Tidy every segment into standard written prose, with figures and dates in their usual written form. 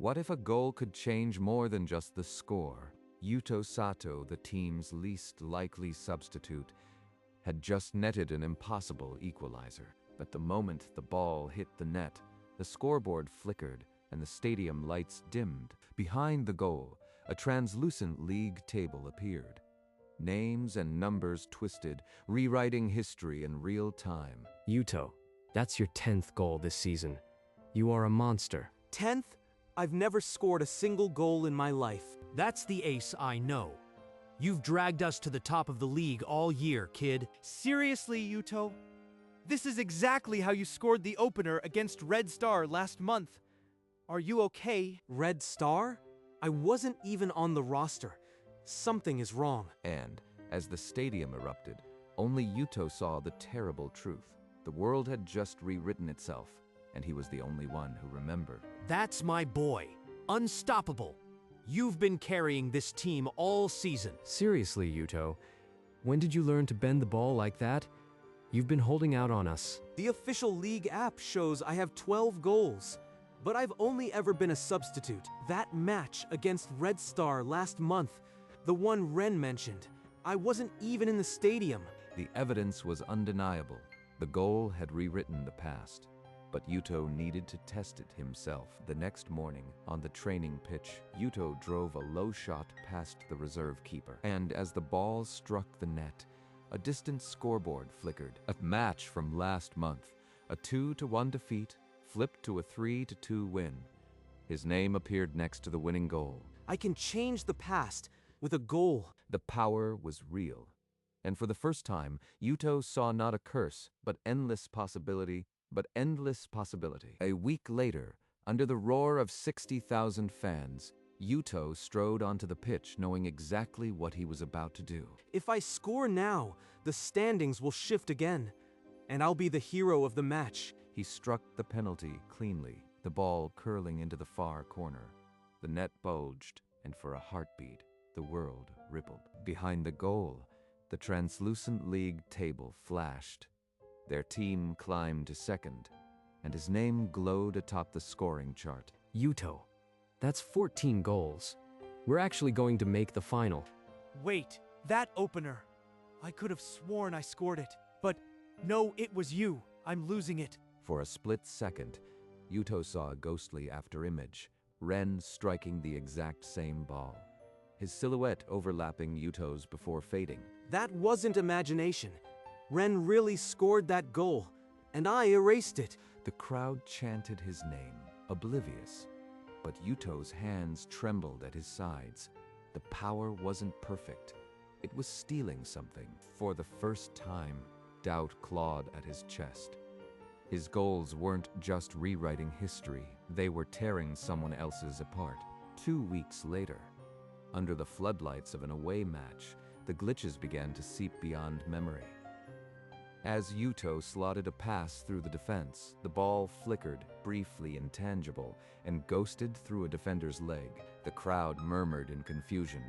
What if a goal could change more than just the score? Yuto Sato, the team's least likely substitute, had just netted an impossible equalizer. But the moment the ball hit the net, the scoreboard flickered and the stadium lights dimmed. Behind the goal, a translucent league table appeared. Names and numbers twisted, rewriting history in real time. Yuto, that's your 10th goal this season. You are a monster. 10th? I've never scored a single goal in my life. That's the ace I know. You've dragged us to the top of the league all year, kid. Seriously, Yuto? This is exactly how you scored the opener against Red Star last month. Are you okay? Red Star? I wasn't even on the roster. Something is wrong. And, as the stadium erupted, only Yuto saw the terrible truth. The world had just rewritten itself, and he was the only one who remembered. That's my boy. Unstoppable. You've been carrying this team all season. Seriously, Yuto, when did you learn to bend the ball like that? You've been holding out on us. The official league app shows I have 12 goals, but I've only ever been a substitute. That match against Red Star last month, the one Ren mentioned, I wasn't even in the stadium. The evidence was undeniable. The goal had rewritten the past. But Yuto needed to test it himself. The next morning, on the training pitch, Yuto drove a low shot past the reserve keeper. And as the ball struck the net, a distant scoreboard flickered. A match from last month, a 2-1 defeat, flipped to a 3-2 win. His name appeared next to the winning goal. I can change the past with a goal. The power was real. And for the first time, Yuto saw not a curse, but endless possibility. A week later, under the roar of 60,000 fans, Yuto strode onto the pitch knowing exactly what he was about to do. If I score now, the standings will shift again, and I'll be the hero of the match. He struck the penalty cleanly, the ball curling into the far corner. The net bulged, and for a heartbeat, the world rippled. Behind the goal, the translucent league table flashed. Their team climbed to second, and his name glowed atop the scoring chart. Yuto, that's 14 goals. We're actually going to make the final. Wait, that opener. I could have sworn I scored it. But no, it was you. I'm losing it. For a split second, Yuto saw a ghostly afterimage, Ren striking the exact same ball, his silhouette overlapping Yuto's before fading. That wasn't imagination. Ren really scored that goal, and I erased it. The crowd chanted his name, oblivious. But Yuto's hands trembled at his sides. The power wasn't perfect. It was stealing something. For the first time, doubt clawed at his chest. His goals weren't just rewriting history, they were tearing someone else's apart. 2 weeks later, under the floodlights of an away match, the glitches began to seep beyond memory. As Yuto slotted a pass through the defense, the ball flickered, briefly intangible, and ghosted through a defender's leg. The crowd murmured in confusion.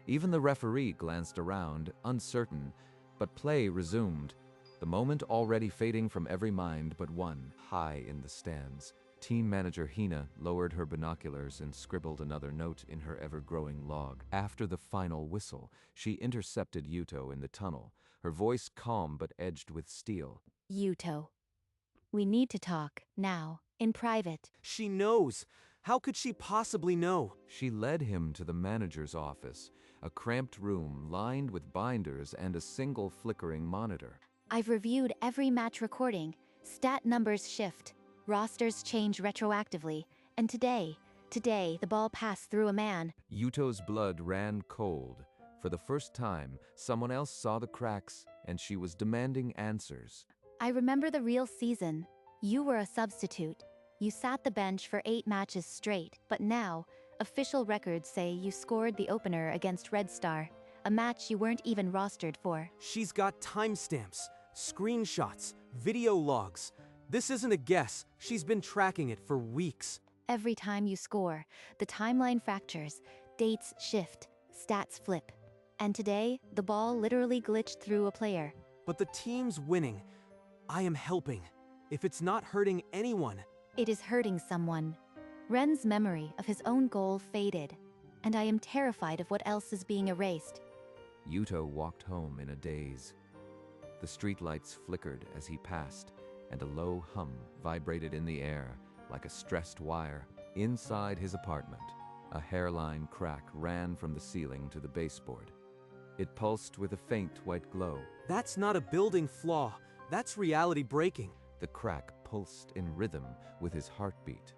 Even the referee glanced around, uncertain, but play resumed, the moment already fading from every mind but one. High in the stands, team manager Hina lowered her binoculars and scribbled another note in her ever-growing log. After the final whistle, she intercepted Yuto in the tunnel, her voice calm but edged with steel. Yuto, we need to talk, now, in private. She knows. How could she possibly know? She led him to the manager's office, a cramped room lined with binders and a single flickering monitor. I've reviewed every match recording. Stat numbers shift, rosters change retroactively, and today, the ball passed through a man. Yuto's blood ran cold. For the first time, someone else saw the cracks, and she was demanding answers. I remember the real season. You were a substitute. You sat the bench for 8 matches straight, but now, official records say you scored the opener against Red Star, a match you weren't even rostered for. She's got timestamps, screenshots, video logs. This isn't a guess. She's been tracking it for weeks. Every time you score, the timeline fractures, dates shift, stats flip. And today, the ball literally glitched through a player. But the team's winning. I am helping. If it's not hurting anyone. It is hurting someone. Ren's memory of his own goal faded, and I am terrified of what else is being erased. Yuto walked home in a daze. The streetlights flickered as he passed, and a low hum vibrated in the air like a stressed wire. Inside his apartment, a hairline crack ran from the ceiling to the baseboard. It pulsed with a faint white glow. That's not a building flaw. That's reality breaking. The crack pulsed in rhythm with his heartbeat.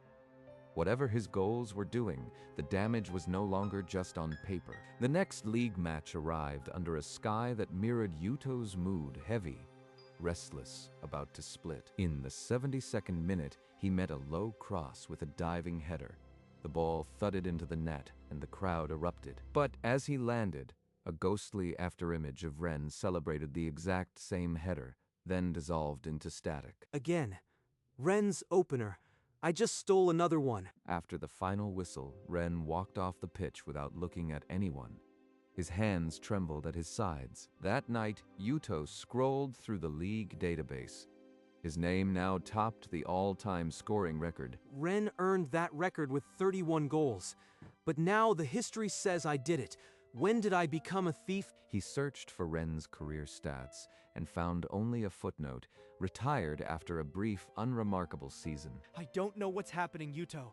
Whatever his goals were doing, the damage was no longer just on paper. The next league match arrived under a sky that mirrored Yuto's mood, heavy, restless, about to split. In the 72nd minute, he met a low cross with a diving header. The ball thudded into the net, and the crowd erupted. But as he landed, a ghostly afterimage of Ren celebrated the exact same header, then dissolved into static. Again, Ren's opener. I just stole another one. After the final whistle, Ren walked off the pitch without looking at anyone. His hands trembled at his sides. That night, Yuto scrolled through the league database. His name now topped the all-time scoring record. Ren earned that record with 31 goals. But now the history says I did it. When did I become a thief? He searched for Ren's career stats and found only a footnote, retired after a brief, unremarkable season. I don't know what's happening, Yuto,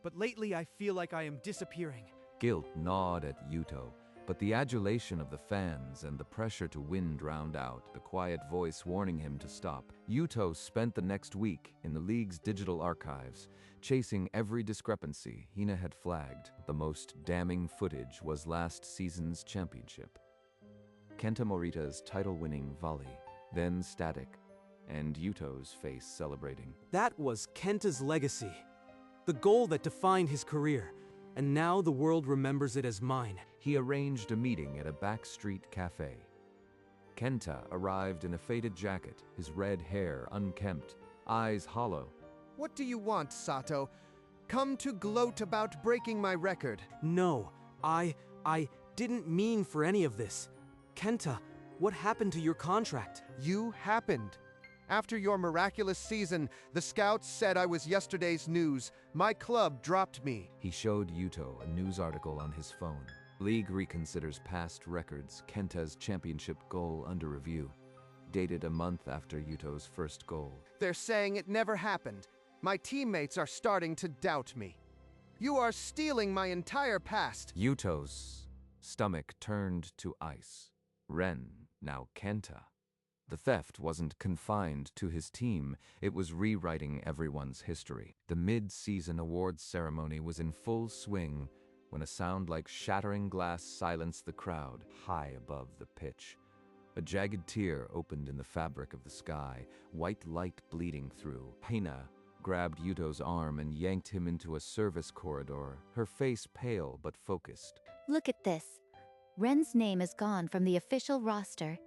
but lately I feel like I am disappearing. Guilt gnawed at Yuto, but the adulation of the fans and the pressure to win drowned out the quiet voice warning him to stop. Yuto spent the next week in the league's digital archives, chasing every discrepancy Hina had flagged. The most damning footage was last season's championship. Kenta Morita's title-winning volley, then static, and Yuto's face celebrating. That was Kenta's legacy. The goal that defined his career. And now the world remembers it as mine. He arranged a meeting at a backstreet cafe. Kenta arrived in a faded jacket, his red hair unkempt, eyes hollow. What do you want, Sato? Come to gloat about breaking my record. No, I didn't mean for any of this. Kenta, what happened to your contract? You happened. After your miraculous season, the scouts said I was yesterday's news. My club dropped me. He showed Yuto a news article on his phone. League reconsiders past records, Kenta's championship goal under review, dated a month after Yuto's first goal. They're saying it never happened. My teammates are starting to doubt me. You are stealing my entire past. Yuto's stomach turned to ice. Ren, now Kenta. The theft wasn't confined to his team, it was rewriting everyone's history. The mid-season awards ceremony was in full swing when a sound like shattering glass silenced the crowd high above the pitch. A jagged tear opened in the fabric of the sky, white light bleeding through. Hina grabbed Yuto's arm and yanked him into a service corridor, her face pale but focused. Look at this. Ren's name is gone from the official roster.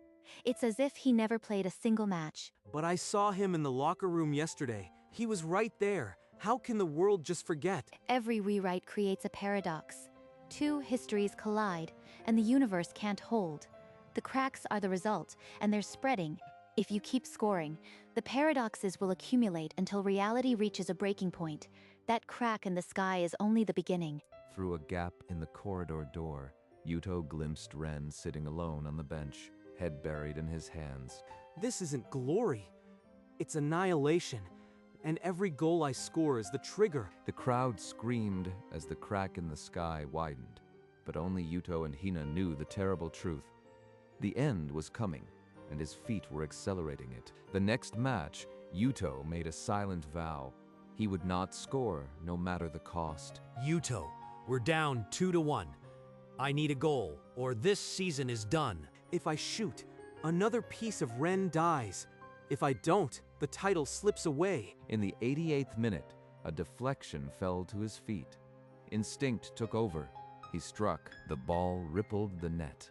It's as if he never played a single match. But I saw him in the locker room yesterday. He was right there. How can the world just forget? Every rewrite creates a paradox. Two histories collide, and the universe can't hold. The cracks are the result, and they're spreading. If you keep scoring, the paradoxes will accumulate until reality reaches a breaking point. That crack in the sky is only the beginning. Through a gap in the corridor door, Yuto glimpsed Ren sitting alone on the bench, head buried in his hands. This isn't glory. It's annihilation. And every goal I score is the trigger. The crowd screamed as the crack in the sky widened, but only Yuto and Hina knew the terrible truth. The end was coming, and his feet were accelerating it. The next match, Yuto made a silent vow. He would not score, no matter the cost. Yuto, we're down 2-1. I need a goal, or this season is done. If I shoot, another piece of Ren dies. If I don't, the title slips away. In the 88th minute, a deflection fell to his feet. Instinct took over. He struck. The ball rippled the net.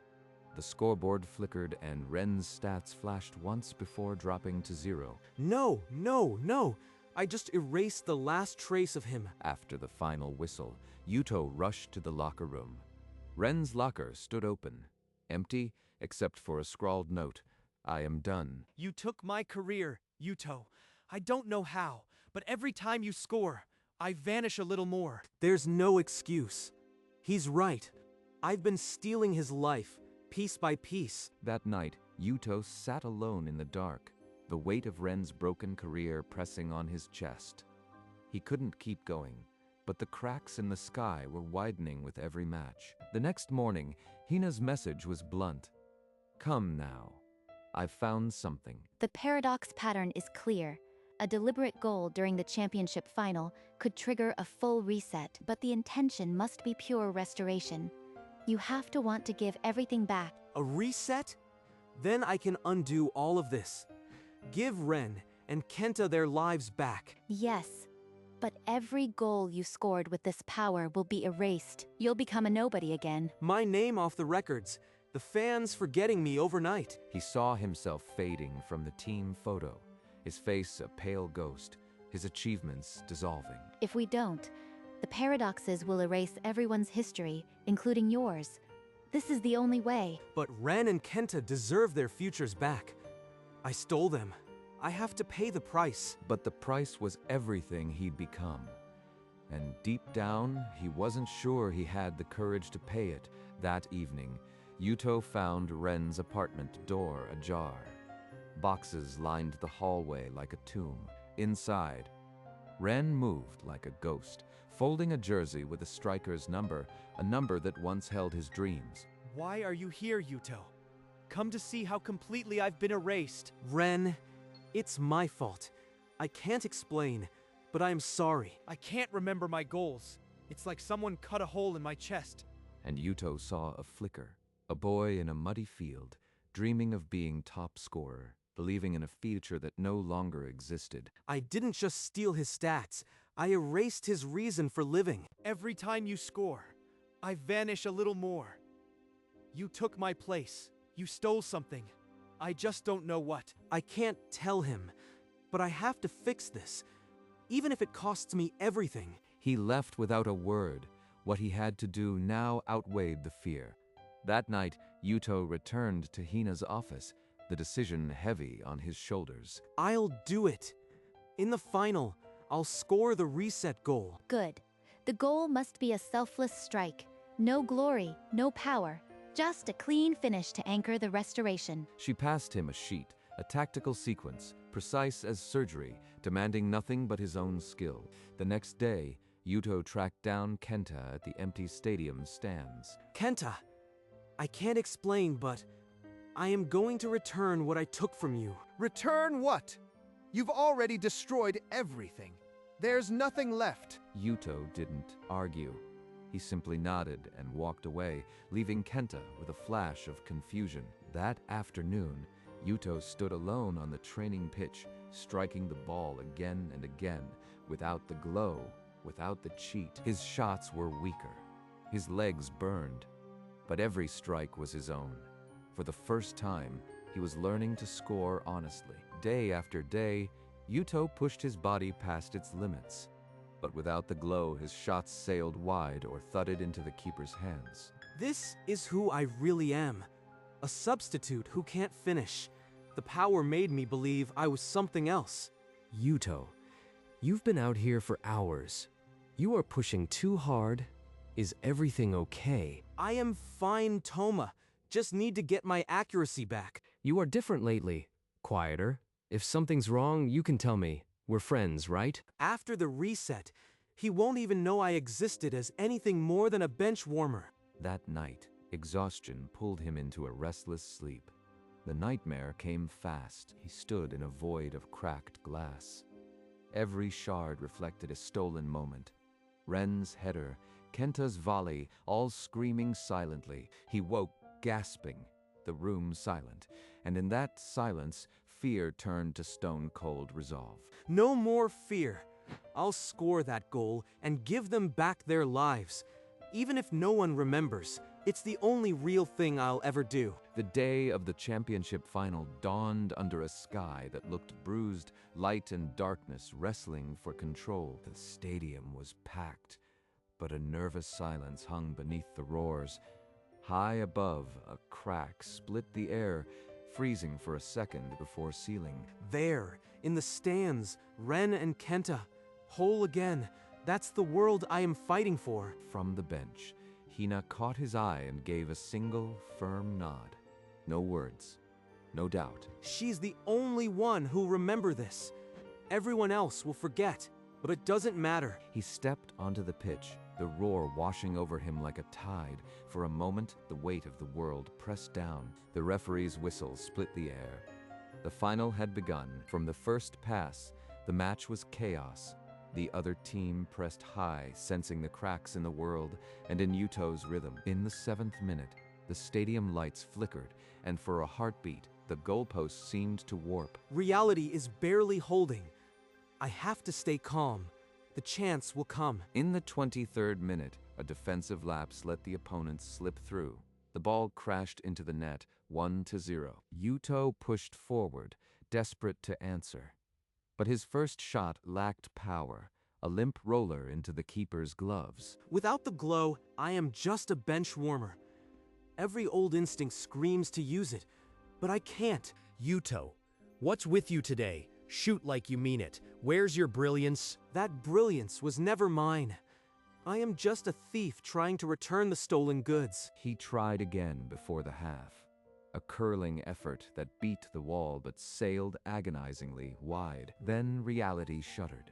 The scoreboard flickered and Ren's stats flashed once before dropping to 0. No, no, no. I just erased the last trace of him. After the final whistle, Yuto rushed to the locker room. Ren's locker stood open, empty except for a scrawled note. I am done. You took my career, Yuto. I don't know how, but every time you score, I vanish a little more. There's no excuse. He's right. I've been stealing his life, piece by piece. That night, Yuto sat alone in the dark, the weight of Ren's broken career pressing on his chest. He couldn't keep going, but the cracks in the sky were widening with every match. The next morning, Hina's message was blunt. Come now. I've found something. The paradox pattern is clear. A deliberate goal during the championship final could trigger a full reset, but the intention must be pure restoration. You have to want to give everything back. A reset? Then I can undo all of this. Give Ren and Kenta their lives back. Yes, but every goal you scored with this power will be erased. You'll become a nobody again. My name off the records. The fans forgetting me overnight. He saw himself fading from the team photo, his face a pale ghost, his achievements dissolving. If we don't, the paradoxes will erase everyone's history, including yours. This is the only way. But Ren and Kenta deserve their futures back. I stole them. I have to pay the price. But the price was everything he'd become. And deep down, he wasn't sure he had the courage to pay it. That evening, Yuto found Ren's apartment door ajar. Boxes lined the hallway like a tomb. Inside, Ren moved like a ghost, folding a jersey with a striker's number, a number that once held his dreams. Why are you here, Yuto? Come to see how completely I've been erased. Ren, it's my fault. I can't explain, but I'm sorry. I can't remember my goals. It's like someone cut a hole in my chest. And Yuto saw a flicker, a boy in a muddy field, dreaming of being top scorer, believing in a future that no longer existed. I didn't just steal his stats. I erased his reason for living. Every time you score, I vanish a little more. You took my place. You stole something. I just don't know what. I can't tell him, but I have to fix this, even if it costs me everything. He left without a word. What he had to do now outweighed the fear. That night, Yuto returned to Hina's office, the decision heavy on his shoulders. I'll do it. In the final, I'll score the reset goal. Good. The goal must be a selfless strike. No glory, no power. Just a clean finish to anchor the restoration. She passed him a sheet, a tactical sequence, precise as surgery, demanding nothing but his own skill. The next day, Yuto tracked down Kenta at the empty stadium stands. Kenta, I can't explain, but I am going to return what I took from you. Return what? You've already destroyed everything. There's nothing left. Yuto didn't argue. He simply nodded and walked away, leaving Kenta with a flash of confusion. That afternoon, Yuto stood alone on the training pitch, striking the ball again and again, without the glow, without the cheat. His shots were weaker. His legs burned. But every strike was his own. For the first time, he was learning to score honestly. Day after day, Yuto pushed his body past its limits. But without the glow, his shots sailed wide or thudded into the keeper's hands. This is who I really am. A substitute who can't finish. The power made me believe I was something else. Yuto, you've been out here for hours. You are pushing too hard. Is everything okay? I am fine, Toma. Just need to get my accuracy back. You are different lately. Quieter. If something's wrong, you can tell me. We're friends, right? After the reset, he won't even know I existed as anything more than a bench warmer. That night, exhaustion pulled him into a restless sleep. The nightmare came fast. He stood in a void of cracked glass. Every shard reflected a stolen moment. Ren's header, Kenta's volley, all screaming silently. He woke, gasping, the room silent, and in that silence, fear turned to stone-cold resolve. No more fear. I'll score that goal and give them back their lives. Even if no one remembers, it's the only real thing I'll ever do. The day of the championship final dawned under a sky that looked bruised, light and darkness wrestling for control. The stadium was packed, but a nervous silence hung beneath the roars. High above, a crack split the air, freezing for a second before sealing. There, in the stands, Ren and Kenta, whole again. That's the world I am fighting for. From the bench, Hina caught his eye and gave a single, firm nod. No words, no doubt. She's the only one who'll remember this. Everyone else will forget, but it doesn't matter. He stepped onto the pitch, the roar washing over him like a tide. For a moment, the weight of the world pressed down. The referee's whistle split the air. The final had begun. From the first pass, the match was chaos. The other team pressed high, sensing the cracks in the world and in Yuto's rhythm. In the 7th minute, the stadium lights flickered, and for a heartbeat, the goalpost seemed to warp. Reality is barely holding. I have to stay calm. The chance will come. In the 23rd minute, a defensive lapse let the opponents slip through. The ball crashed into the net, 1-0. Yuto pushed forward, desperate to answer. But his first shot lacked power, a limp roller into the keeper's gloves. Without the glow, I am just a bench warmer. Every old instinct screams to use it, but I can't. Yuto, what's with you today? Shoot like you mean it. Where's your brilliance? That brilliance was never mine. I am just a thief trying to return the stolen goods. He tried again before the half. A curling effort that beat the wall but sailed agonizingly wide. Then reality shuddered.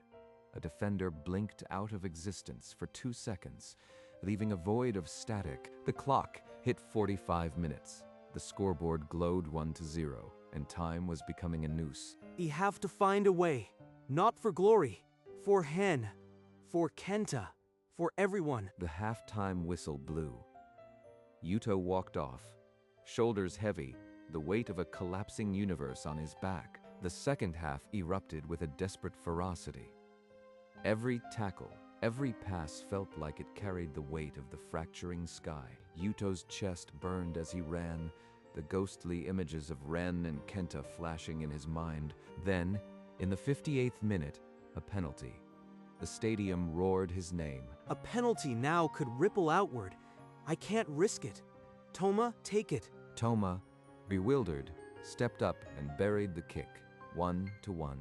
A defender blinked out of existence for 2 seconds, leaving a void of static. The clock hit 45 minutes. The scoreboard glowed 1-0, and time was becoming a noose. We have to find a way. Not for glory. For Hen. For Kenta. For everyone. The halftime whistle blew. Yuto walked off, shoulders heavy, the weight of a collapsing universe on his back. The second half erupted with a desperate ferocity. Every tackle, every pass felt like it carried the weight of the fracturing sky. Yuto's chest burned as he ran, the ghostly images of Ren and Kenta flashing in his mind. Then, in the 58th minute, a penalty. The stadium roared his name. A penalty now could ripple outward. I can't risk it. Toma, take it. Toma, bewildered, stepped up and buried the kick, 1-1.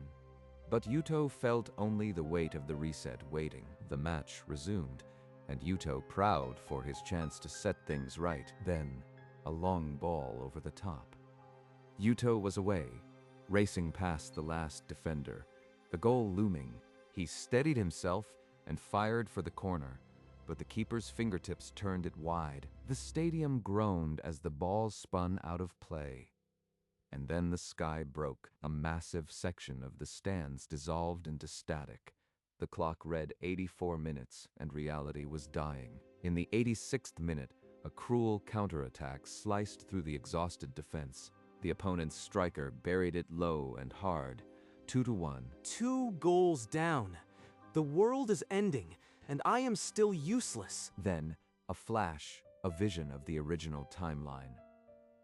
But Yuto felt only the weight of the reset waiting. The match resumed, and Yuto proud for his chance to set things right. Then, a long ball over the top. Yuto was away, racing past the last defender. The goal looming, he steadied himself and fired for the corner, but the keeper's fingertips turned it wide. The stadium groaned as the ball spun out of play. And then the sky broke. A massive section of the stands dissolved into static. The clock read 84 minutes, and reality was dying. In the 86th minute, a cruel counterattack sliced through the exhausted defense. The opponent's striker buried it low and hard, 2-1. 2 goals down. The world is ending, and I am still useless. Then, a flash, a vision of the original timeline.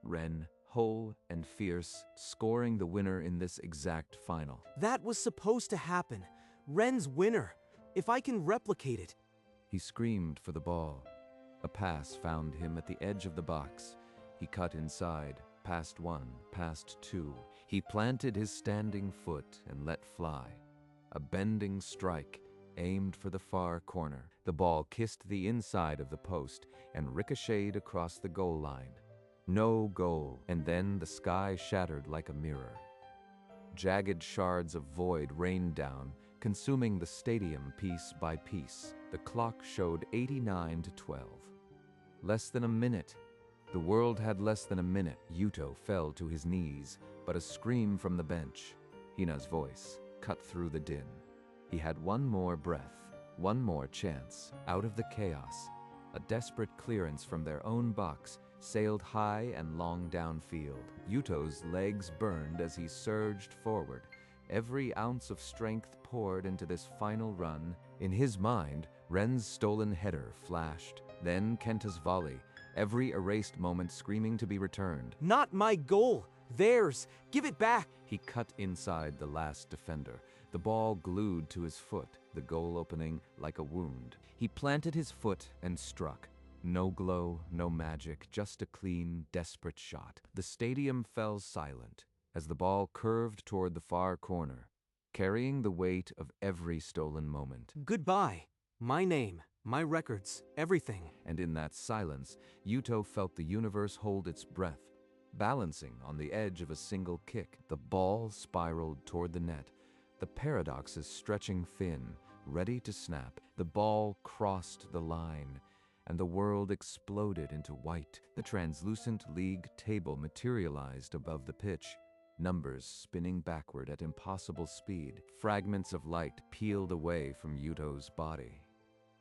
Ren, whole and fierce, scoring the winner in this exact final. That was supposed to happen. Ren's winner. If I can replicate it. He screamed for the ball. A pass found him at the edge of the box. He cut inside, past 1, past 2. He planted his standing foot and let fly. A bending strike, aimed for the far corner. The ball kissed the inside of the post and ricocheted across the goal line. No goal, and then the sky shattered like a mirror. Jagged shards of void rained down, consuming the stadium piece by piece. The clock showed 89-12. Less than a minute. The world had less than a minute. Yuto fell to his knees, but a scream from the bench, Hina's voice, cut through the din. He had one more breath, one more chance. Out of the chaos, a desperate clearance from their own box sailed high and long downfield. Yuto's legs burned as he surged forward. Every ounce of strength poured into this final run. In his mind, Ren's stolen header flashed, then Kenta's volley, every erased moment screaming to be returned. Not my goal. Theirs. Give it back. He cut inside the last defender, the ball glued to his foot, the goal opening like a wound. He planted his foot and struck. No glow, no magic, just a clean, desperate shot. The stadium fell silent as the ball curved toward the far corner, carrying the weight of every stolen moment. Goodbye. My name, my records, everything. And in that silence, Yuto felt the universe hold its breath. Balancing on the edge of a single kick, the ball spiraled toward the net, the paradoxes stretching thin, ready to snap. The ball crossed the line, and the world exploded into white. The translucent league table materialized above the pitch, numbers spinning backward at impossible speed. Fragments of light peeled away from Yuto's body,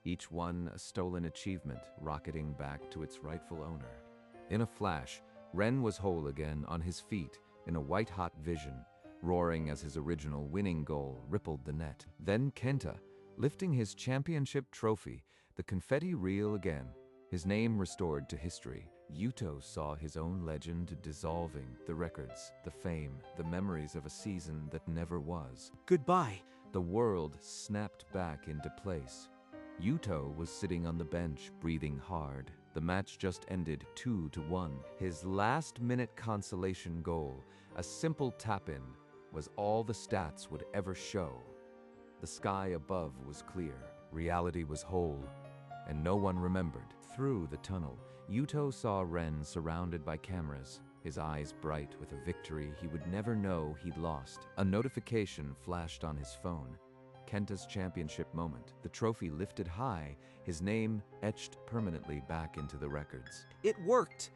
each one a stolen achievement rocketing back to its rightful owner. In a flash, Ren was whole again, on his feet, in a white-hot vision, roaring as his original winning goal rippled the net. Then Kenta, lifting his championship trophy, the confetti reel again, his name restored to history. Yuto saw his own legend dissolving, the records, the fame, the memories of a season that never was. Goodbye. The world snapped back into place. Yuto was sitting on the bench, breathing hard. The match just ended 2-1. His last-minute consolation goal, a simple tap-in, was all the stats would ever show. The sky above was clear, reality was whole, and no one remembered. Through the tunnel, Yuto saw Ren surrounded by cameras, his eyes bright with a victory he would never know he'd lost. A notification flashed on his phone. Kenta's championship moment, the trophy lifted high, his name etched permanently back into the records. It worked.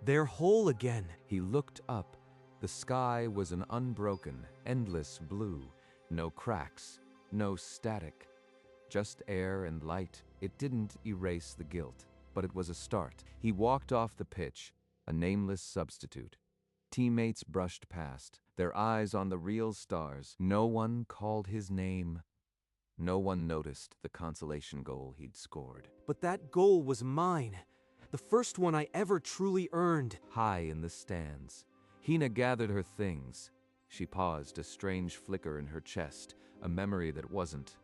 They're whole again. He looked up. The sky was an unbroken, endless blue. No cracks, no static. Just air and light. It didn't erase the guilt, but it was a start. He walked off the pitch, a nameless substitute. Teammates brushed past, their eyes on the real stars. No one called his name. No one noticed the consolation goal he'd scored. But that goal was mine. The first one I ever truly earned. High in the stands, Hina gathered her things. She paused, a strange flicker in her chest, a memory that wasn't.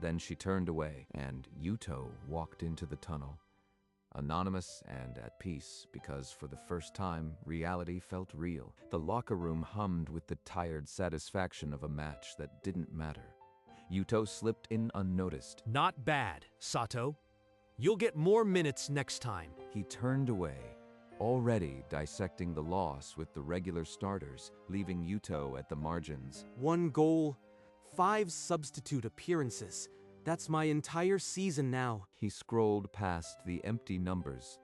Then she turned away, and Yuto walked into the tunnel. Anonymous and at peace, because for the first time, reality felt real. The locker room hummed with the tired satisfaction of a match that didn't matter. Yuto slipped in unnoticed. Not bad, Sato. You'll get more minutes next time. He turned away, already dissecting the loss with the regular starters, leaving Yuto at the margins. 1 goal, 5 substitute appearances. That's my entire season now. He scrolled past the empty numbers,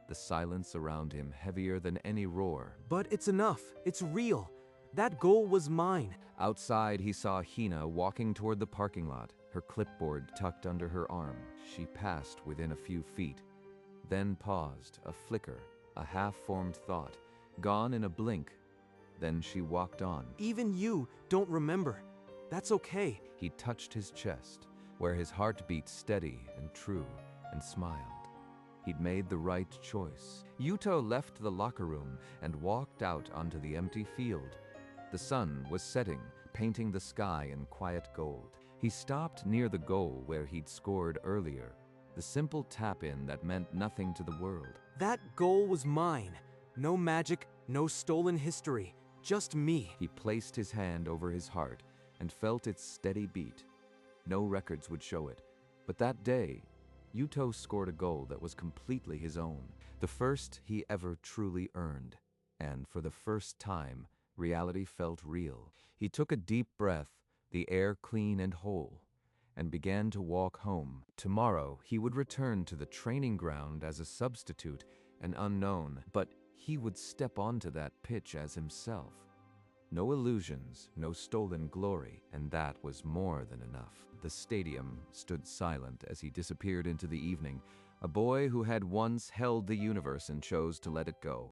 the silence around him heavier than any roar. But it's enough. It's real. That goal was mine. Outside, he saw Hina walking toward the parking lot, her clipboard tucked under her arm. She passed within a few feet, then paused, a flicker, a half-formed thought, gone in a blink. Then she walked on. Even you don't remember. That's okay. He touched his chest, where his heart beat steady and true, and smiled. He'd made the right choice. Yuto left the locker room and walked out onto the empty field. The sun was setting, painting the sky in quiet gold. He stopped near the goal where he'd scored earlier, the simple tap-in that meant nothing to the world. That goal was mine. No magic, no stolen history, just me. He placed his hand over his heart and felt its steady beat. No records would show it, but that day, Yuto scored a goal that was completely his own, the first he ever truly earned. And for the first time, reality felt real. He took a deep breath, the air clean and whole, and began to walk home. Tomorrow, he would return to the training ground as a substitute, an unknown, but he would step onto that pitch as himself. No illusions, no stolen glory, and that was more than enough. The stadium stood silent as he disappeared into the evening, a boy who had once held the universe and chose to let it go.